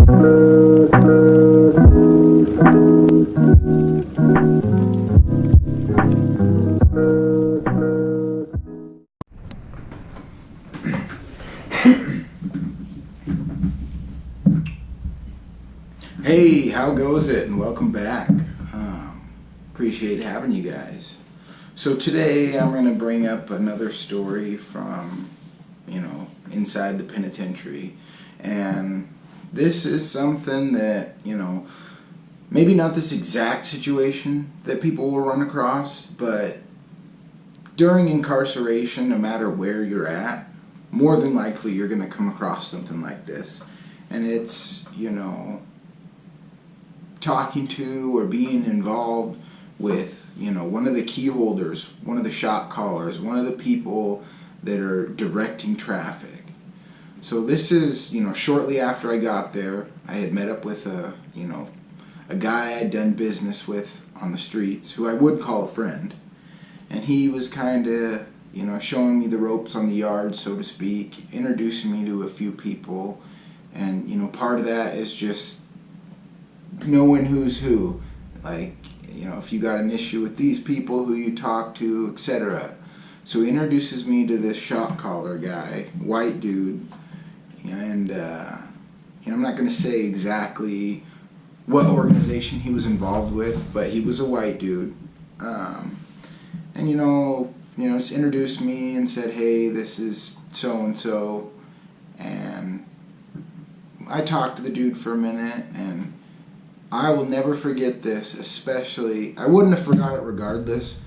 Hey, how goes it? And welcome back. Appreciate having you guys. So today I'm going to bring up another story from, inside the penitentiary. And this is something that, maybe not this exact situation that people will run across, but during incarceration, no matter where you're at, more than likely you're going to come across something like this. And it's, talking to or being involved with, one of the key holders, one of the shot callers, one of the people that are directing traffic. So this is, shortly after I got there, I had met up with a guy I'd done business with on the streets, who I would call a friend. And he was kind of, showing me the ropes on the yard, so to speak, introducing me to a few people. And, part of that is just knowing who's who. Like, if you got an issue with these people, who you talk to, etc. So he introduces me to this shot caller guy, white dude. And, I'm not going to say exactly what organization he was involved with, but he was a white dude. Just introduced me and said, hey, this is so-and-so. And I talked to the dude for a minute, and I will never forget this, especially, I wouldn't have forgot it regardless,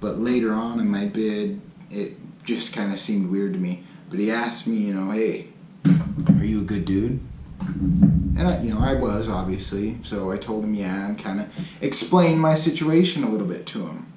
but later on in my bid, it just kind of seemed weird to me. But he asked me, hey, are you a good dude? And I was, obviously, so I told him yeah, and kind of explained my situation a little bit to him.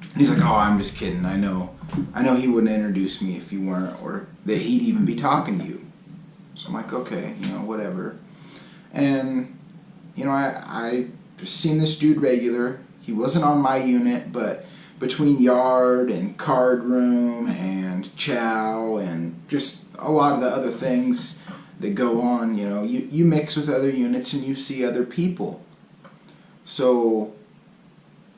And he's like, oh, I'm just kidding, I know he wouldn't introduce me if you weren't, or that he'd even be talking to you. So I'm like, okay, whatever. And I seen this dude regular. He wasn't on my unit, but between yard and card room and chow and just a lot of the other things that go on, you mix with other units and you see other people. So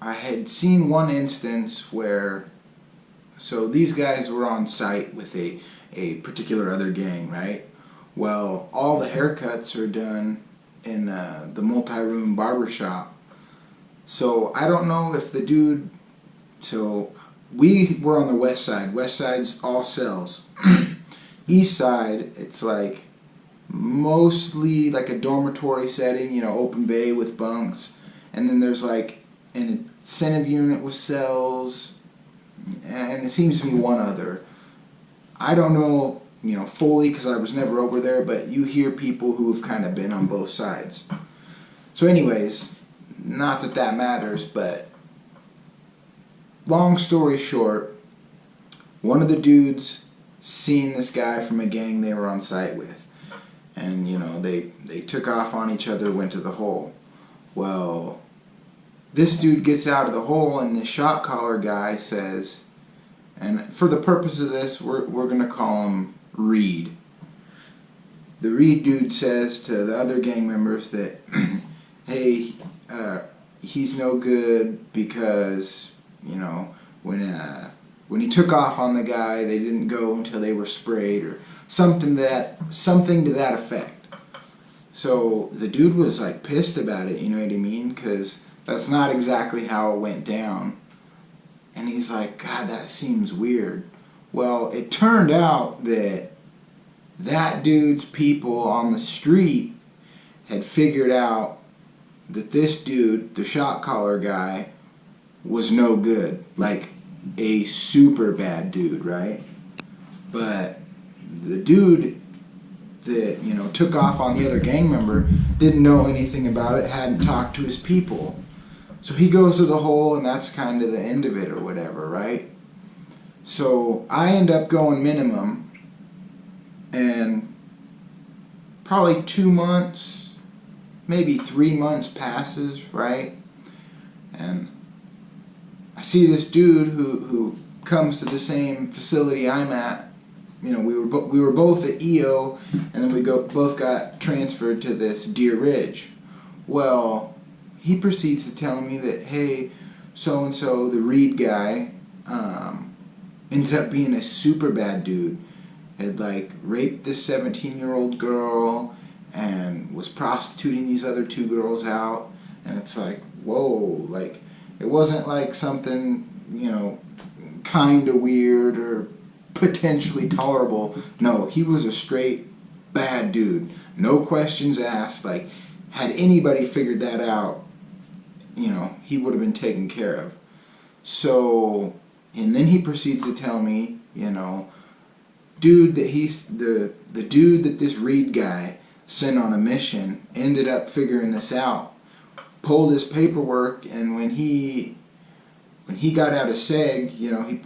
I had seen one instance where, so these guys were on site with a particular other gang, right? Well, all the haircuts are done in the multi-room barbershop. So I don't know if the dude, so we were on the west side. West side's all cells. East side, it's like mostly like a dormitory setting, open bay with bunks. And then there's like an incentive unit with cells, and it seems to be one other. I don't know, fully, because I was never over there, but you hear people who have kind of been on both sides. So anyways, not that that matters, but long story short, one of the dudes seen this guy from a gang they were on site with. And, they took off on each other, went to the hole. Well, this dude gets out of the hole, and the shot caller guy says, and for the purpose of this, we're going to call him Reed. The Reed dude says to the other gang members that, hey, he's no good because, when he took off on the guy, they didn't go until they were sprayed, or something to that effect. So the dude was like pissed about it, you know what I mean? Because that's not exactly how it went down. And he's like, God, that seems weird. Well, it turned out that dude's people on the street had figured out that this dude, the shot caller guy, was no good. Like a super bad dude, right? But the dude that, took off on the other gang member didn't know anything about it, hadn't talked to his people. So he goes to the hole, and that's kind of the end of it or whatever, right? So I end up going minimum, and probably 2 months, maybe 3 months passes, right? And I see this dude who comes to the same facility I'm at, we were both at EO, and then both got transferred to this Deer Ridge. Well, he proceeds to tell me that, hey, so and so, the Reed guy, ended up being a super bad dude. Had like raped this 17-year-old girl and was prostituting these other 2 girls out. And it's like, whoa, like it wasn't like something, kind of weird or potentially tolerable. No, he was a straight bad dude. No questions asked. Like, had anybody figured that out, he would have been taken care of. So, and then he proceeds to tell me, dude that the dude that this Reed guy sent on a mission ended up figuring this out, pulled his paperwork, and when he got out of SEG,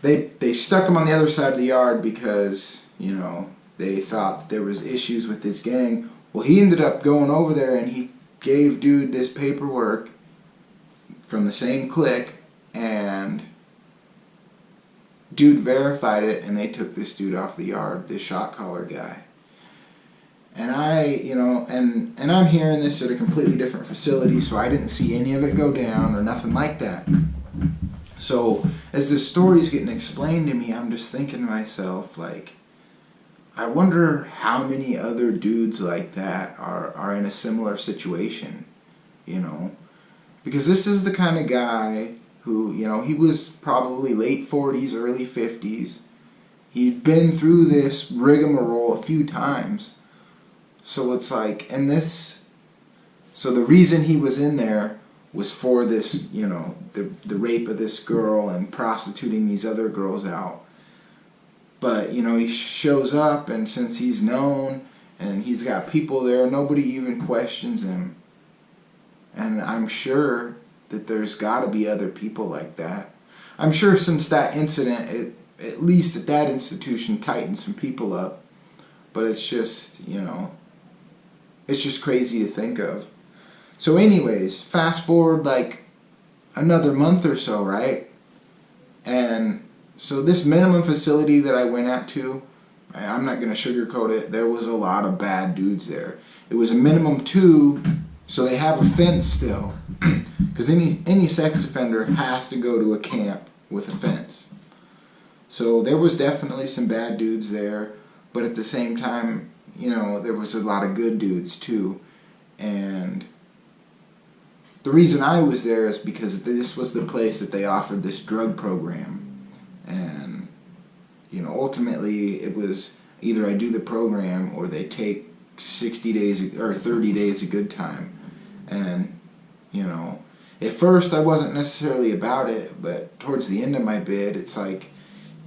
they stuck him on the other side of the yard because, they thought that there was issues with this gang. Well, he ended up going over there and he gave dude this paperwork from the same clique, and dude verified it, and they took this dude off the yard, this shot caller guy. And and I'm hearing this at a completely different facility, so I didn't see any of it go down or nothing like that. So as the story's getting explained to me, I'm just thinking to myself, like, I wonder how many other dudes like that are in a similar situation, because this is the kind of guy who, he was probably late 40s, early 50s. He'd been through this rigmarole a few times. So it's like, so the reason he was in there was for this, the rape of this girl and prostituting these other girls out. But, he shows up, and since he's known and he's got people there, nobody even questions him. And I'm sure that there's got to be other people like that. I'm sure since that incident, at least at that institution, tightened some people up. But it's just, it's just crazy to think of. So anyways, fast forward like another month or so, right? And so this minimum facility that I went at to, I'm not going to sugarcoat it, there was a lot of bad dudes there. It was a minimum 2, so they have a fence still. Because any sex offender has to go to a camp with a fence. So there was definitely some bad dudes there, but at the same time, there was a lot of good dudes too. And the reason I was there is because this was the place that they offered this drug program. And, ultimately it was either I do the program or they take 60 days or 30 days of good time. And, at first I wasn't necessarily about it, but towards the end of my bid, it's like,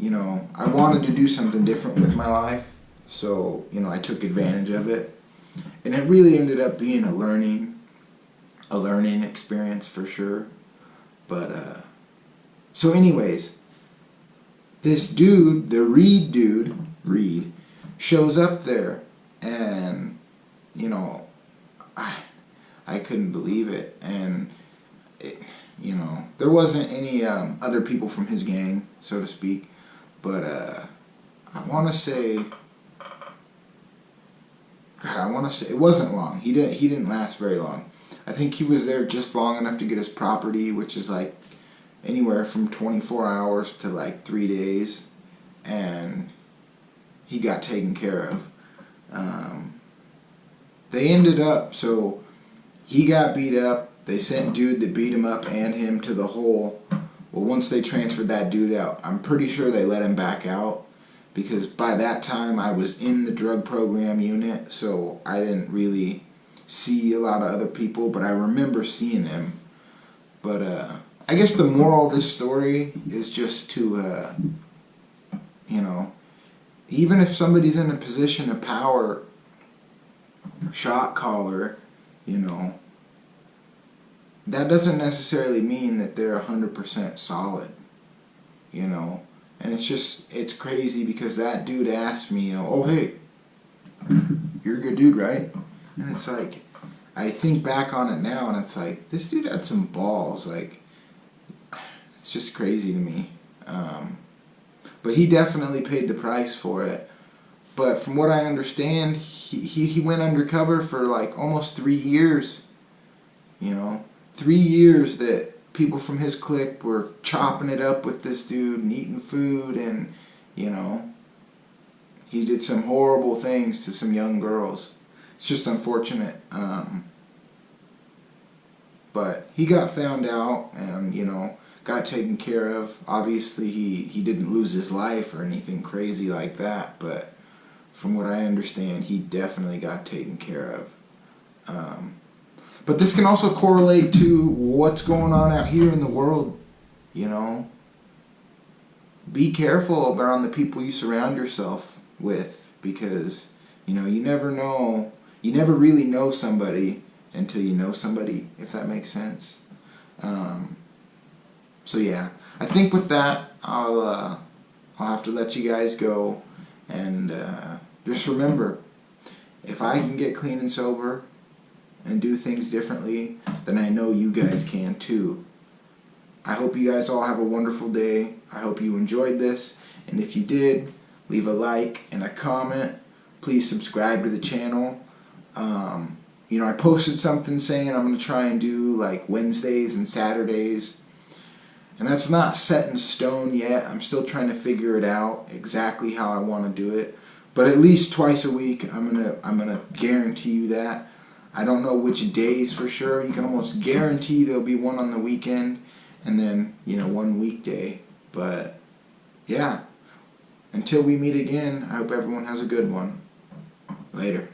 I wanted to do something different with my life. So, I took advantage of it. And it really ended up being a learning experience for sure. But, so anyways, this dude, the Reed, shows up there, and, I couldn't believe it. And, there wasn't any other people from his gang, so to speak. But, I want to say it wasn't long. He didn't last very long. I think he was there just long enough to get his property, which is like anywhere from 24 hours to like 3 days, and he got taken care of. They ended up, so he got beat up. They sent dude that beat him up and him to the hole. Well, once they transferred that dude out, I'm pretty sure they let him back out, because by that time I was in the drug program unit, so I didn't really see a lot of other people, but I remember seeing him. But I guess the moral of this story is just to, even if somebody's in a position of power, shot caller, that doesn't necessarily mean that they're 100% solid, And it's crazy because that dude asked me, oh, hey, you're a good dude, right? And it's like, I think back on it now, and it's like, this dude had some balls. Like, it's just crazy to me. But he definitely paid the price for it. But from what I understand, he went undercover for like almost 3 years. 3 years that people from his clique were chopping it up with this dude and eating food, and, he did some horrible things to some young girls. It's just unfortunate. But he got found out and, got taken care of. Obviously, he didn't lose his life or anything crazy like that, but from what I understand, he definitely got taken care of. But this can also correlate to what's going on out here in the world, Be careful around the people you surround yourself with, because, you never know. You never really know somebody until you know somebody, if that makes sense. So yeah, I think with that, I'll have to let you guys go, and just remember, if I can get clean and sober and do things differently, then I know you guys can too. I hope you guys all have a wonderful day. I hope you enjoyed this, and if you did, leave a like and a comment. Please subscribe to the channel. I posted something saying I'm going to try and do like Wednesdays and Saturdays, and that's not set in stone yet. I'm still trying to figure it out exactly how I want to do it, but at least twice a week I'm gonna guarantee you that. I don't know which days for sure. You can almost guarantee there'll be one on the weekend, and then, one weekday. But yeah, until we meet again, I hope everyone has a good one. Later.